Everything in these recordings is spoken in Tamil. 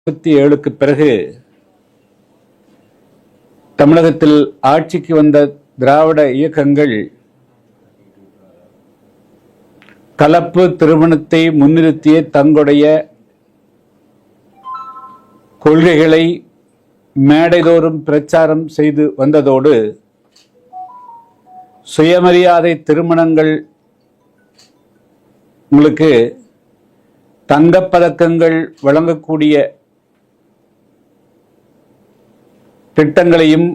1997க்கு பிறகு தமிழகத்தில் ஆட்சிக்கு வந்த திராவிட இயக்கங்கள் கலப்பு திருமணத்தை முன்னிறுத்திய தங்களுடைய கொள்கைகளை மேடைதோறும் பிரச்சாரம் செய்து வந்ததோடு சுயமரியாதை திருமணங்கள் உங்களுக்கு தங்கப்பதக்கங்கள் வழங்கக்கூடிய திட்டங்களையும்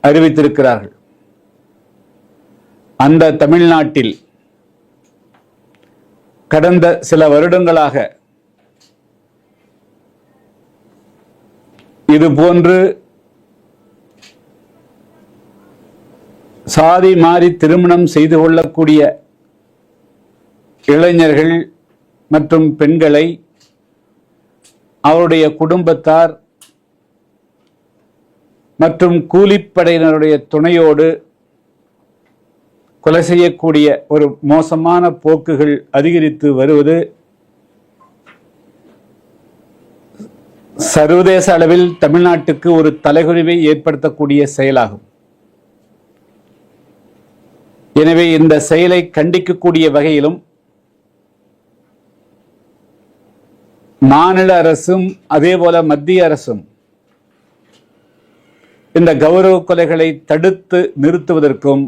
அறிவித்திருக்கிறார்கள். அந்த தமிழ்நாட்டில் கடந்த சில வருடங்களாக இதுபோன்று சாதி மாறி திருமணம் செய்து கொள்ளக்கூடிய இளைஞர்கள் மற்றும் பெண்களை அவருடைய குடும்பத்தார் மற்றும் கூலிப்படையினருடைய துணையோடு கொலை செய்யக்கூடிய ஒரு மோசமான போக்குகள் அதிகரித்து வருவது சர்வதேச அளவில் தமிழ்நாட்டுக்கு ஒரு தலைகுனிவை ஏற்படுத்தக்கூடிய செயலாகும். எனவே இந்த செயலை கண்டிக்கக்கூடிய வகையிலும் மாநில அரசும் அதேபோல மத்திய அரசும் இந்த கௌரவ கொலைகளை தடுத்து நிறுத்துவதற்கும்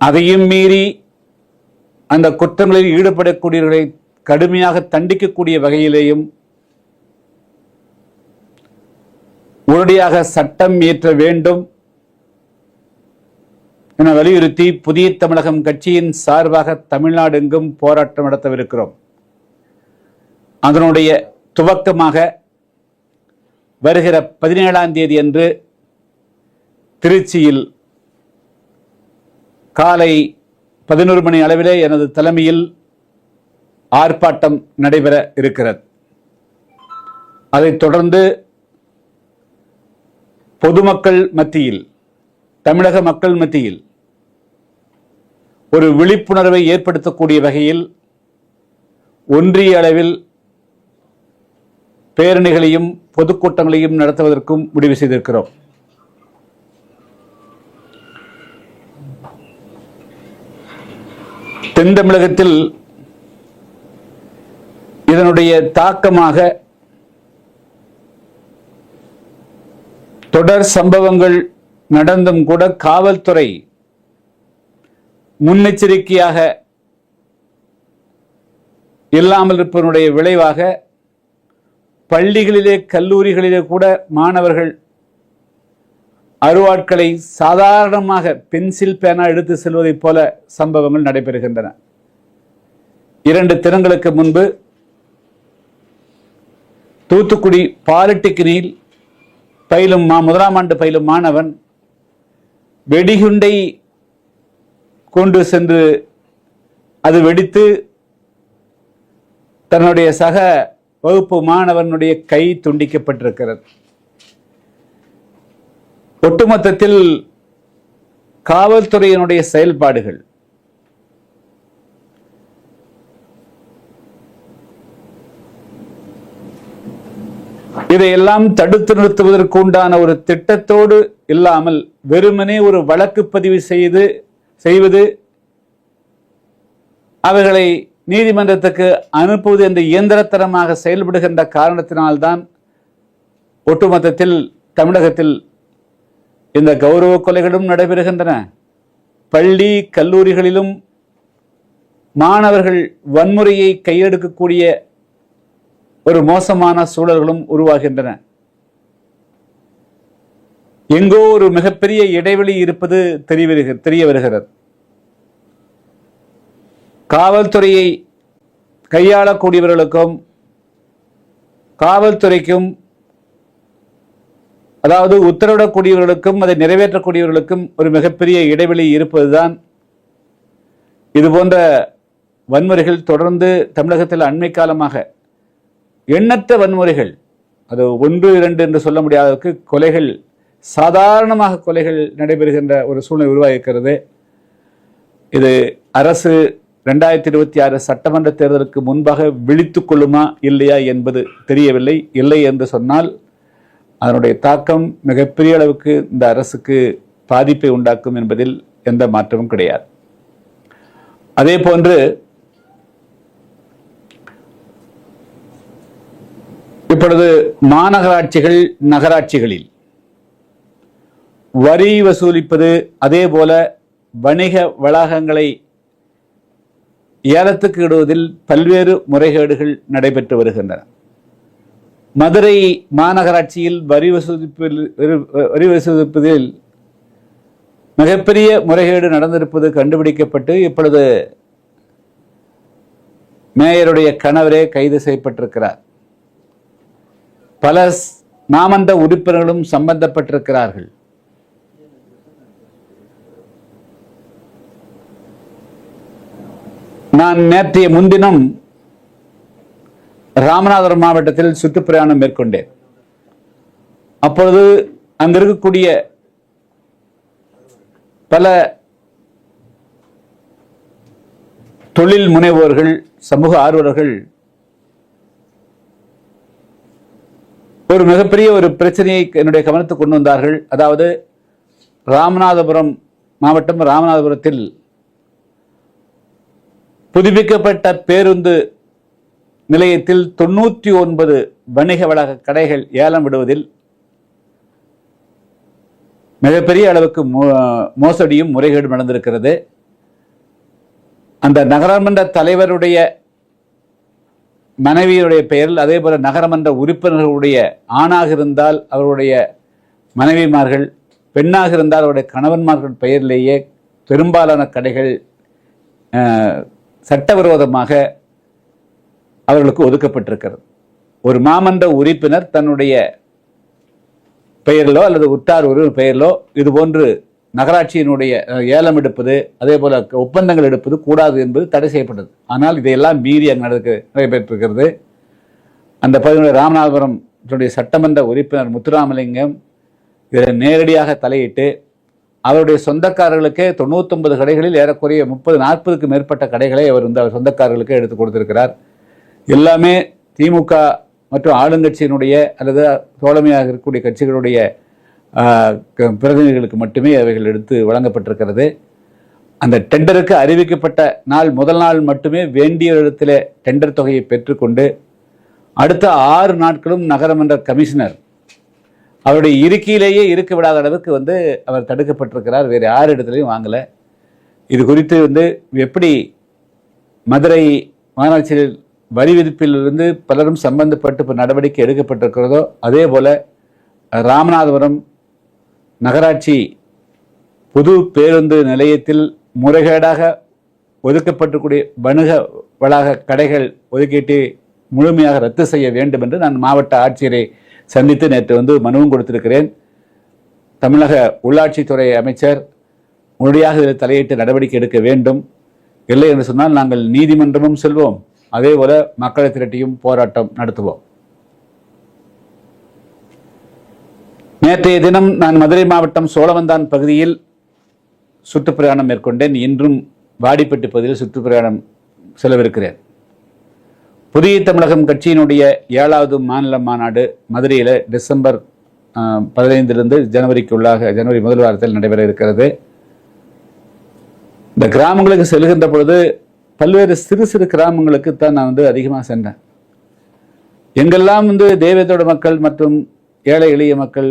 அதையும் மீறி அந்த குற்றங்களில் ஈடுபடக்கூடியவர்களை கடுமையாக தண்டிக்கக்கூடிய வகையிலேயும் உடனடியாக சட்டம் இயற்ற வேண்டும் என வலியுறுத்தி புதிய தமிழகம் கட்சியின் சார்பாக தமிழ்நாடு எங்கும் போராட்டம் நடத்தவிருக்கிறோம். அதனுடைய துவக்கமாக வருகிற 17ஆம் தேதி அன்று திருச்சியில் காலை 11 மணி அளவிலே எனது தலைமையில் ஆர்ப்பாட்டம் நடைபெற இருக்கிறது. அதைத் தொடர்ந்து பொதுமக்கள் மத்தியில், தமிழக மக்கள் மத்தியில் ஒரு விழிப்புணர்வை ஏற்படுத்தக்கூடிய வகையில் ஒன்றிய அளவில் பேரணிகளையும் பொதுக்கூட்டங்களையும் நடத்துவதற்கும் முடிவு செய்திருக்கிறோம். தென் தமிழகத்தில் இதனுடைய தாக்கமாக தொடர் சம்பவங்கள் நடந்தும் கூட காவல்துறை முன்னெச்சரிக்கையாக இல்லாமல் இருப்பதனுடைய விளைவாக பள்ளிகளிலே கல்லூரிகளிலே கூட மாணவர்கள் அருவாட்களை சாதாரணமாக பென்சில் பேனா எடுத்து செல்வதைப் போல சம்பவங்கள் நடைபெறுகின்றன. 2 தினங்களுக்கு முன்பு தூத்துக்குடி பாலிடெக்னிக்கில் பயிலும் 1ஆம் ஆண்டு பயிலும் மாணவன் வெடிகுண்டை கொண்டு சென்று அது வெடித்து தன்னுடைய சக வகுப்பு மாணவனுடைய கை துண்டிக்கப்பட்டிருக்கிறது. ஒட்டுமொத்தத்தில் காவல்துறையினுடைய செயல்பாடுகள் இதையெல்லாம் தடுத்து நிறுத்துவதற்கு உண்டான ஒரு திட்டத்தோடு இல்லாமல் வெறுமனே ஒரு வழக்கு பதிவு செய்வது, அவர்களை நீதிமன்றத்துக்கு அனுப்புவது என்ற இயந்திரத்தனமாக செயல்படுகின்ற காரணத்தினால்தான் ஒட்டுமொத்தத்தில் தமிழகத்தில் இந்த கௌரவ கொலைகளும் நடைபெறுகின்றன. பள்ளி கல்லூரிகளிலும் மாணவர்கள் வன்முறையை கையெடுக்கக்கூடிய ஒரு மோசமான சூழல்களும் உருவாகின்றன. எங்கோ ஒரு மிகப்பெரிய இடைவெளி இருப்பது தெரிய வருகிறது. காவல்துறையை கையாளக்கூடியவர்களுக்கும் காவல்துறைக்கும், அதாவது உத்தரவிடக்கூடியவர்களுக்கும் அதை நிறைவேற்றக்கூடியவர்களுக்கும் ஒரு மிகப்பெரிய இடைவெளி இருப்பதுதான் இதுபோன்ற வன்முறைகள் தொடர்ந்து தமிழகத்தில் அண்மை காலமாக எண்ணற்ற வன்முறைகள், அது 1, 2 என்று சொல்ல முடியாததற்கு கொலைகள், சாதாரணமாக கொலைகள் நடைபெறுகின்ற ஒரு சூழ்நிலை உருவாகியிருக்கிறது. இது அரசு 2026 சட்டமன்ற தேர்தலுக்கு முன்பாக விழித்துக் கொள்ளுமா இல்லையா என்பது தெரியவில்லை. இல்லை என்று சொன்னால் அதனுடைய தாக்கம் மிகப்பெரிய அளவுக்கு இந்த அரசுக்கு பாதிப்பை உண்டாக்கும் என்பதில் எந்த மாற்றமும் கிடையாது. அதே போன்று இப்பொழுது மாநகராட்சிகள், நகராட்சிகளில் வரி வசூலிப்பது, அதே போல வணிக வளாகங்களை ஏலத்துக்கு இடுவதில் பல்வேறு முறைகேடுகள் நடைபெற்று வருகின்றன. மதுரை மாநகராட்சியில் வரி வசூலிப்பதில் மிகப்பெரிய முறைகேடு நடந்திருப்பது கண்டுபிடிக்கப்பட்டு இப்பொழுது மேயருடைய கணவரே கைது செய்யப்பட்டிருக்கிறார். பல மாமன்ற உறுப்பினர்களும் சம்பந்தப்பட்டிருக்கிறார்கள். நான் நேற்றைய முன்தினம் ராமநாதபுரம் மாவட்டத்தில் சுற்றுப்பிரயாணம் மேற்கொண்டேன். அப்பொழுது அங்கு இருக்கக்கூடிய பல தொழில் முனைவோர்கள், சமூக ஆர்வலர்கள் ஒரு மிகப்பெரிய ஒரு பிரச்சனையை என்னுடைய கவனத்துக்கு கொண்டு வந்தார்கள். அதாவது ராமநாதபுரம் மாவட்டம், ராமநாதபுரத்தில் புதுப்பிக்கப்பட்ட பேருந்து நிலையத்தில் 99 வணிக வளாக கடைகள் ஏலம் விடுவதில் மிகப்பெரிய அளவுக்கு மோசடியும் முறைகேடும் நடந்திருக்கிறது. அந்த நகரமன்ற தலைவருடைய மனைவியுடைய பெயரில், அதே போல நகரமன்ற உறுப்பினர்களுடைய, ஆணாக இருந்தால் அவருடைய மனைவிமார்கள், பெண்ணாக இருந்தால் அவருடைய கணவன்மார்கள் பெயரிலேயே பெரும்பாலான கடைகள் சட்டவிரோதமாக அவர்களுக்கு ஒதுக்கப்பட்டிருக்கிறது. ஒரு மாமன்ற உறுப்பினர் தன்னுடைய பெயரிலோ அல்லது உற்றார் ஒரு பெயரிலோ இதுபோன்று நகராட்சியினுடைய ஏலம் எடுப்பது, அதே போல ஒப்பந்தங்கள் எடுப்பது கூடாது என்பது தடை செய்யப்பட்டது. ஆனால் இதையெல்லாம் மீறி அங்கு நடைபெற்றிருக்கிறது. அந்த பகுதியில் ராமநாதபுரம் சட்டமன்ற உறுப்பினர் முத்துராமலிங்கம் இதில் நேரடியாக தலையிட்டு அவருடைய சொந்தக்காரர்களுக்கே 99 கடைகளில் ஏறக்குறைய 30-40க்கு மேற்பட்ட கடைகளை அவர் அவர் சொந்தக்காரர்களுக்கு எடுத்து கொடுத்திருக்கிறார். எல்லாமே திமுக மற்றும் ஆளுங்கட்சியினுடைய அல்லது தோழமையாக இருக்கக்கூடிய கட்சிகளுடைய பிரதிநிதிகளுக்கு மட்டுமே அவைகள் எடுத்து வழங்கப்பட்டிருக்கிறது. அந்த டெண்டருக்கு அறிவிக்கப்பட்ட முதல் நாள் மட்டுமே வேண்டிய இடத்துல டெண்டர் தொகையை பெற்றுக்கொண்டு அடுத்த 6 நாட்களும் நகரமன்ற கமிஷனர் அவருடைய இருக்கையிலேயே இருக்க விடாத அளவுக்கு அவர் தடுக்கப்பட்டிருக்கிறார். வேறு 6 இடத்துலையும் வாங்கலை. இது குறித்து எப்படி மதுரை மாநகராட்சியில் வரி விதிப்பிலிருந்து பலரும் சம்பந்தப்பட்டு இப்போ நடவடிக்கை எடுக்கப்பட்டிருக்கிறதோ அதே போல ராமநாதபுரம் நகராட்சி புது பேருந்து நிலையத்தில் முறைகேடாக ஒதுக்கப்பட்டிருக்கூடிய வணிக வளாக கடைகள் ஒதுக்கீட்டை முழுமையாக ரத்து செய்ய வேண்டும் என்று நான் மாவட்ட ஆட்சியரை சந்தித்து நேற்று மனுவும் கொடுத்திருக்கிறேன். தமிழக உள்ளாட்சித்துறை அமைச்சர் முழுமையாக இதில் தலையிட்டு நடவடிக்கை எடுக்க வேண்டும். இல்லை என்று சொன்னால் நாங்கள் நீதிமன்றமும் செல்வோம், அதே போல மக்களை திரட்டியும் போராட்டம் நடத்துவோம். நேற்றைய தினம் நான் மதுரை மாவட்டம் சோழவந்தான் பகுதியில் சுற்றுப்பிரயாணம் மேற்கொண்டேன். இன்றும் வாடிப்பட்டி பகுதியில் சுற்றுப்பிரயாணம் செலவிருக்கிறேன். புதிய தமிழகம் கட்சியினுடைய 7வது மாநில மாநாடு மதுரையில் டிசம்பர் 15 ஜனவரிக்குள்ளாக ஜனவரி முதல் வாரத்தில் நடைபெற இருக்கிறது. இந்த கிராமங்களுக்கு செல்கின்ற பொழுது பல்வேறு சிறு சிறு கிராமங்களுக்கு தான் நான் அதிகமாக சென்றேன். எங்கெல்லாம் தேவேதோட மக்கள் மற்றும் ஏழை எளிய மக்கள்,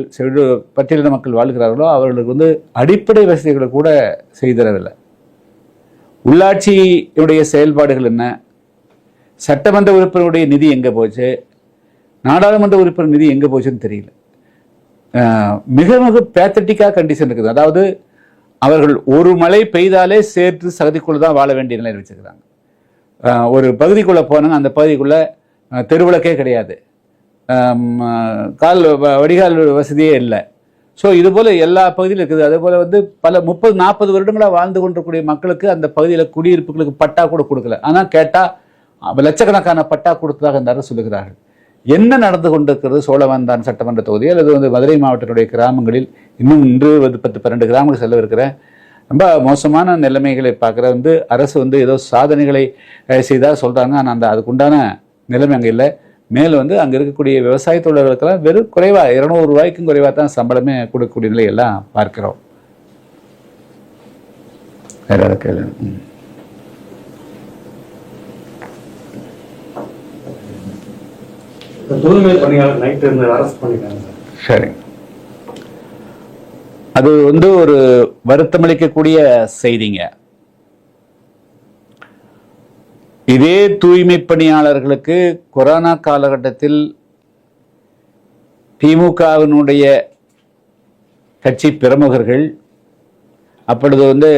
பட்டியலின மக்கள் வாழ்கிறார்களோ அவர்களுக்கு அடிப்படை வசதிகளை கூட செய்தரவில்லை. உள்ளாட்சியுடைய செயல்பாடுகள் என்ன, சட்டமன்ற உறுப்பினருடைய நிதி எங்கே போச்சு, நாடாளுமன்ற உறுப்பினர் நிதி எங்கே போச்சுன்னு தெரியல. மிக மிக பேத்தட்டிக்காக கண்டிஷன் இருக்குது. அதாவது அவர்கள் ஒரு மழை பெய்தாலே சேர்த்து சகதிக்குள்ள தான் வாழ வேண்டிய நிலையில் வச்சுக்கிறாங்க. ஒரு பகுதிக்குள்ளே போனாங்க, அந்த பகுதிக்குள்ளே தெருவிளக்கே கிடையாது, வடிகால் வசதியே இல்லை. ஸோ இதுபோல் எல்லா பகுதியிலும் இருக்குது. அதே போல் பல 30-40 வருடங்களாக வாழ்ந்து கொண்டிருக்கூடிய மக்களுக்கு அந்த பகுதியில் குடியிருப்புகளுக்கு பட்டா கூட கொடுக்கல. ஆனால் கேட்டால் லட்சக்கணக்கான பட்டா கொடுத்ததாக இந்த அரசு சொல்லுகிறார்கள். என்ன நடந்து கொண்டிருக்கிறது சோழவந்தான் சட்டமன்ற தொகுதி அல்லது மதுரை மாவட்டத்தினுடைய கிராமங்களில்? இன்னும் இன்று 10-12 கிராமங்கள் செல்லவிருக்கிறேன். ரொம்ப மோசமான நிலைமைகளை பார்க்குற அரசு ஏதோ சாதனைகளை செய்தாக சொல்கிறாங்க. ஆனால் அதுக்குண்டான நிலைமை அங்கே இல்லை. மேலும் அங்கே இருக்கக்கூடிய விவசாய தொழிலாளர்களுக்கெல்லாம் வெறும் குறைவாக 200 ரூபாய்க்கும் குறைவாக தான் சம்பளமே கொடுக்கக்கூடிய நிலையெல்லாம் பார்க்கிறோம். வேற கேள்வி? தூய்மை பணியாளர் நைட்டு இருந்து அரெஸ்ட் பண்ணிட்டாங்க. சரி, அது ஒரு வருத்தமளிக்கக்கூடிய செய்திங்க. இதே தூய்மை பணியாளர்களுக்கு கொரோனா காலகட்டத்தில் திமுகவினுடைய கட்சி பிரமுகர்கள், அப்பொழுது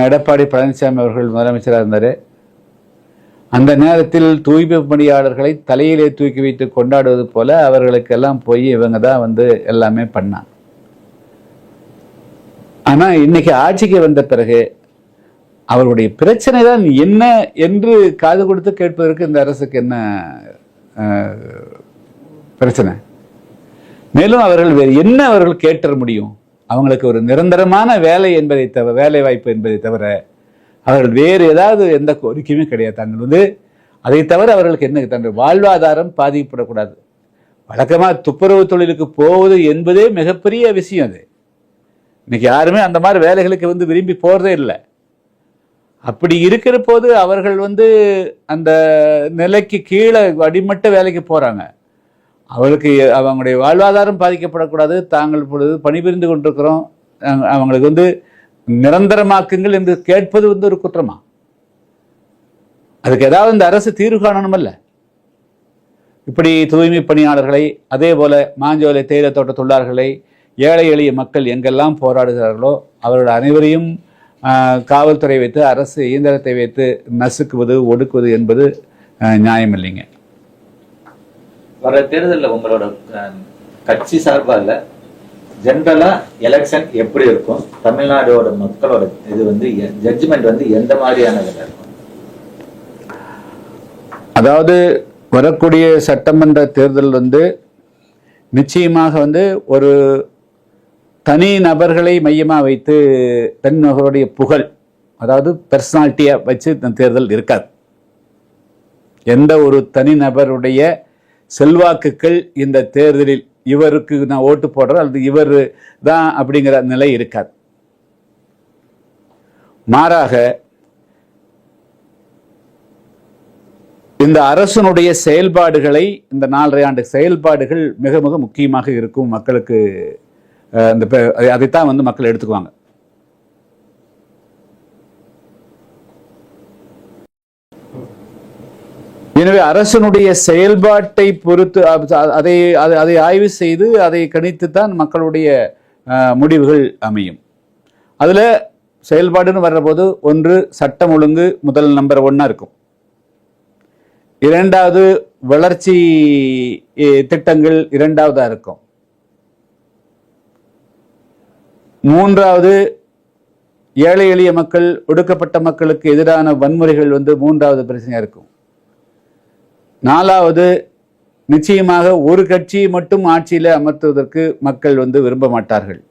எடப்பாடி பழனிசாமி அவர்கள் முதலமைச்சராக இருந்தார். அந்த நேரத்தில் தூய்மை பணியாளர்களை தலையிலே தூக்கி வைத்து கொண்டாடுவது போல அவர்களுக்கெல்லாம் போய் இவங்க தான் எல்லாமே பண்ணாங்க. ஆனால் இன்னைக்கு ஆட்சிக்கு வந்த பிறகு அவருடைய பிரச்சனை தான் என்ன என்று காது கொடுத்து கேட்பதற்கு இந்த அரசுக்கு என்ன பிரச்சனை? மேலும் அவர்கள் வேறு என்ன அவர்கள் கேட்ட முடியும்? அவங்களுக்கு ஒரு நிரந்தரமான வேலை என்பதை தவிர, வேலை வாய்ப்பு என்பதை தவிர அவர்கள் வேறு ஏதாவது எந்த கோரிக்கையுமே கிடையாது. தாங்கள் அதை தவிர அவர்களுக்கு என்ன, தங்கள் வாழ்வாதாரம் பாதிக்கப்படக்கூடாது. வழக்கமாக துப்புரவு தொழிலுக்கு போவது என்பதே மிகப்பெரிய விஷயம். அது இன்னைக்கு யாருமே அந்த மாதிரி வேலைகளுக்கு விரும்பி போறதே இல்லை. அப்படி இருக்கிற போது அவர்கள் அந்த நிலைக்கு கீழே அடிமட்ட வேலைக்கு போறாங்க. அவர்களுக்கு அவங்களுடைய வாழ்வாதாரம் பாதிக்கப்படக்கூடாது. தாங்கள் பொழுது பணிபுரிந்து கொண்டிருக்கிறோம், அவங்களுக்கு நிரந்தரமாக்குங்கள் என்று கேட்பது ஒரு குற்றமா? அதுக்கு ஏதாவது இந்த அரசு தீர்வு காணணும் அல்ல? இப்படி தூய்மை பணியாளர்களை, அதே போல மாஞ்சோலை தேயிலை தோட்ட தொழிலாளர்களை, ஏழை எளிய மக்கள் எங்கெல்லாம் போராடுகிறார்களோ அவர்கள் அனைவரையும் காவல்துறை வைத்து, அரசு இயந்திரத்தை வைத்து நசுக்குவது, ஒடுக்குவது என்பது நியாயம் இல்லைங்க. வர தேர்தலில் உங்களோட கட்சி சார்பாக ஜென்ரலா எலெக்ஷன் எப்படி இருக்கும்? தமிழ்நாடோட மக்களோட இது ஜட்ஜ்மெண்ட் எந்த மாதிரியானது இருக்கும்? அதாவது வரக்கூடிய சட்டமன்ற தேர்தல் நிச்சயமாக ஒரு தனி நபர்களை மையமாக வைத்து தனி நபருடைய புகழ், அதாவது பெர்சனாலிட்டியை வச்சு தேர்தல் இருக்காது. எந்த ஒரு தனி நபருடைய செல்வாக்குகள் இந்த தேர்தலில் இவருக்கு நான் ஓட்டு போடுறேன் அல்லது இவர் தான் அப்படிங்கிற நிலை இருக்காது. மாறாக இந்த அரசனுடைய செயல்பாடுகளை, இந்த 4.5 ஆண்டு செயல்பாடுகள் மிக மிக முக்கியமாக இருக்கும். மக்களுக்கு அதைத்தான் மக்கள் எடுத்துக்குவாங்க. எனவே அரசனுடைய செயல்பாட்டை பொறுத்து அதை ஆய்வு செய்து அதை கணித்துத்தான் மக்களுடைய முடிவுகள் அமையும். அதுல செயல்பாடுன்னு வர்ற போது ஒன்று சட்டம் ஒழுங்கு முதல் நம்பர் 1 இருக்கும். இரண்டாவது வளர்ச்சி திட்டங்கள் இரண்டாவதா இருக்கும். மூன்றாவது ஏழை எளிய மக்கள், ஒடுக்கப்பட்ட மக்களுக்கு எதிரான வன்முறைகள் மூன்றாவது பிரச்சனையா இருக்கும். நாலாவது நிச்சயமாக ஒரு கட்சியை மட்டும் ஆட்சியில அமர்த்துவதற்கு மக்கள் விரும்ப மாட்டார்கள்.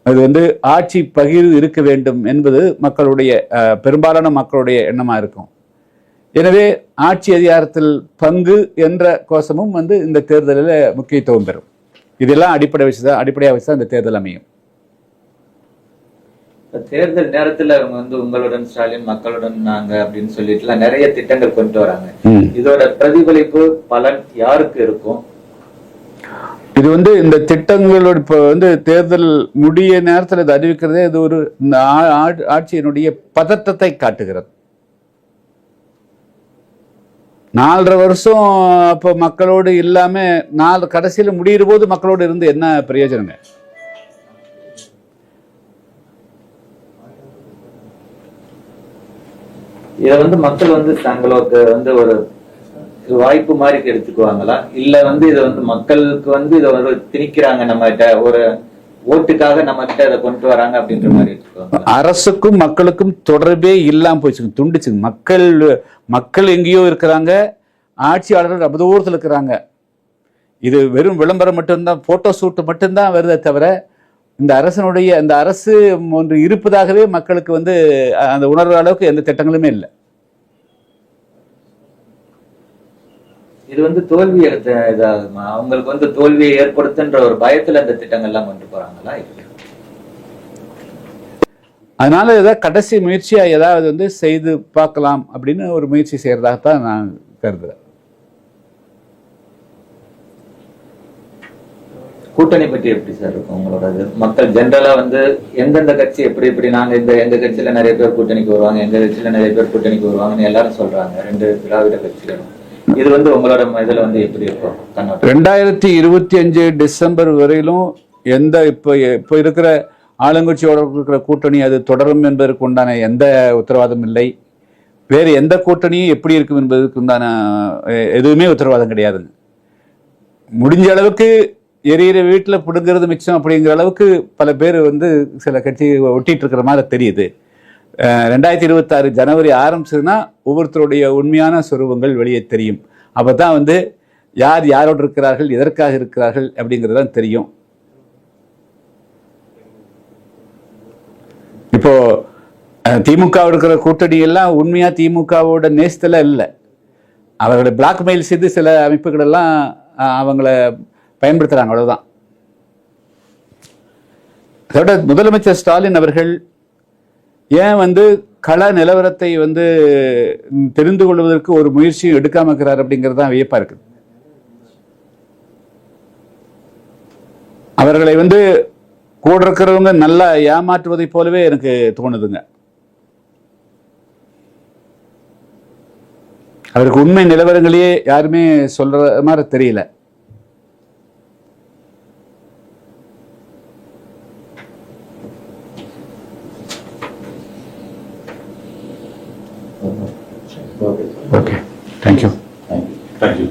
அது ஆட்சி பகிர்வு இருக்க வேண்டும் என்பது மக்களுடைய பெரும்பாலான மக்களுடைய எண்ணமா இருக்கும். எனவே ஆட்சி அதிகாரத்தில் பங்கு என்ற கோஷமும் இந்த தேர்தலில் முக்கியத்துவம் பெறும். இதெல்லாம் அடிப்படையாக வச்சுதான் இந்த தேர்தல் அமையும். தேர்தல் நேரத்துல அவங்க உங்களுடன் ஸ்டாலின், மக்களுடன் நாங்க அப்படின்னு சொல்லிட்டு நிறைய திட்டங்கள் கொண்டு வராங்க. இதோட பிரதிபலிப்பு பலன் யாருக்கு இருக்கும்? இது இந்த திட்டங்களோட இப்ப தேர்தல் முடிய நேரத்தில் இது அறிவிக்கிறதே இது ஒரு ஆட்சியினுடைய பதட்டத்தை காட்டுகிறது. 4.5 வருஷம் அப்போ மக்களோடு இல்லாம கடைசியில முடிகிற போது மக்களோடு இருந்து என்ன பிரயோஜனங்க? இத மக்கள் தங்களுக்கு ஒரு வாய்ப்பு மாதிரி எடுத்துக்குவாங்களா, இல்ல இத மக்களுக்கு இத திணிக்கிறாங்க, நம்ம கிட்ட ஒரு ஓட்டுக்காக நம்ம கிட்ட இதை கொண்டு வராங்க அப்படின்ற மாதிரி எடுத்துக்குவாங்க? அரசுக்கும் மக்களுக்கும் தொடர்பே இல்லாம போச்சுங்க, துண்டிச்சுங்க. மக்கள் எங்கேயோ இருக்கிறாங்க, ஆட்சியாளர்கள் ரொம்ப தூரத்தில் இருக்கிறாங்க. இது வெறும் விளம்பரம் மட்டும்தான், போட்டோ ஷூட் மட்டும்தான் வருதே தவிர இந்த அரசனுடைய அந்த அரசு ஒன்று இருப்பதாகவே மக்களுக்கு வந்து அந்த உணர்வு அளவுக்கு எந்த திட்டங்களுமே இல்லை. இது வந்து தோல்வி எடுத்த இதாகுமா? அவங்களுக்கு வந்து தோல்வியை ஏற்படுத்துன்ற ஒரு பயத்துல அந்த திட்டங்கள்லாம் கொண்டு போறாங்களா? அதனால ஏதாவது கடைசி முயற்சியா ஏதாவது வந்து செய்து பார்க்கலாம் அப்படின்னு ஒரு முயற்சி செய்யறதாகத்தான் நான் கருதுறேன். கூட்டணி பற்றி எப்படி சார் இருக்கும் உங்களோட? மக்கள் ஜென்ரலா வந்து எந்தெந்த கட்சி எப்படி எப்படி நாங்க எங்க கட்சியில நிறைய பேர் கூட்டணிக்கு வருவாங்க, எங்க கட்சியில நிறைய பேர் கூட்டணிக்கு வருவாங்கன்னு எல்லாரும் சொல்றாங்க, 2 திராவிட கட்சிகளும். இது வந்து உங்களோட இதுல வந்து எப்படி இருக்கும் கண்ணோட்டம்? 2025 டிசம்பர் வரையிலும் எந்த இப்போ இருக்கிற ஆளுங்கட்சியோட இருக்கிற கூட்டணி அது தொடரும் என்பதற்கு உண்டான எந்த உத்தரவாதம் இல்லை. வேறு எந்த கூட்டணியும் எப்படி இருக்கும் என்பதற்கு உண்டான எதுவுமே உத்தரவாதம் கிடையாதுங்க. முடிஞ்ச அளவுக்கு எரியிற வீட்டில் பிடுங்கிறது மிச்சம் அப்படிங்கிற அளவுக்கு பல பேர் வந்து சில கட்சி ஒட்டிட்டு இருக்கிற மாதிரி தெரியுது. 2026 ஜனவரி ஆரம்பிச்சதுன்னா ஒவ்வொருத்தருடைய உண்மையான சொரூபங்கள் வெளியே தெரியும். அப்போ தான் வந்து யார் யாரோடு இருக்கிறார்கள், எதற்காக இருக்கிறார்கள் அப்படிங்கிறது தான் தெரியும். இப்போ திமுக இருக்கிற கூட்டணி எல்லாம் உண்மையா திமுகவோட நேசத்துல இல்லை. அவர்களை பிளாக்மெயில் செய்து சில அமைப்புகள் எல்லாம் அவங்கள பயன்படுத்துறாங்க, அவ்வளவுதான். அதோட முதலமைச்சர் ஸ்டாலின் அவர்கள் ஏன் வந்து கள நிலவரத்தை வந்து தெரிந்து கொள்வதற்கு ஒரு முயற்சியும் எடுக்காம இருக்கிறார் அப்படிங்கிறது தான் வியப்பா இருக்கு. அவர்களை வந்து கூட இருக்கிறவங்க நல்லா ஏமாற்றுவதை போலவே எனக்கு தோணுதுங்க. அவருக்கு உண்மை நிலவரங்களையே யாருமே சொல்ற மாதிரி தெரியல. Okay, thank you. தேங்க்யூ.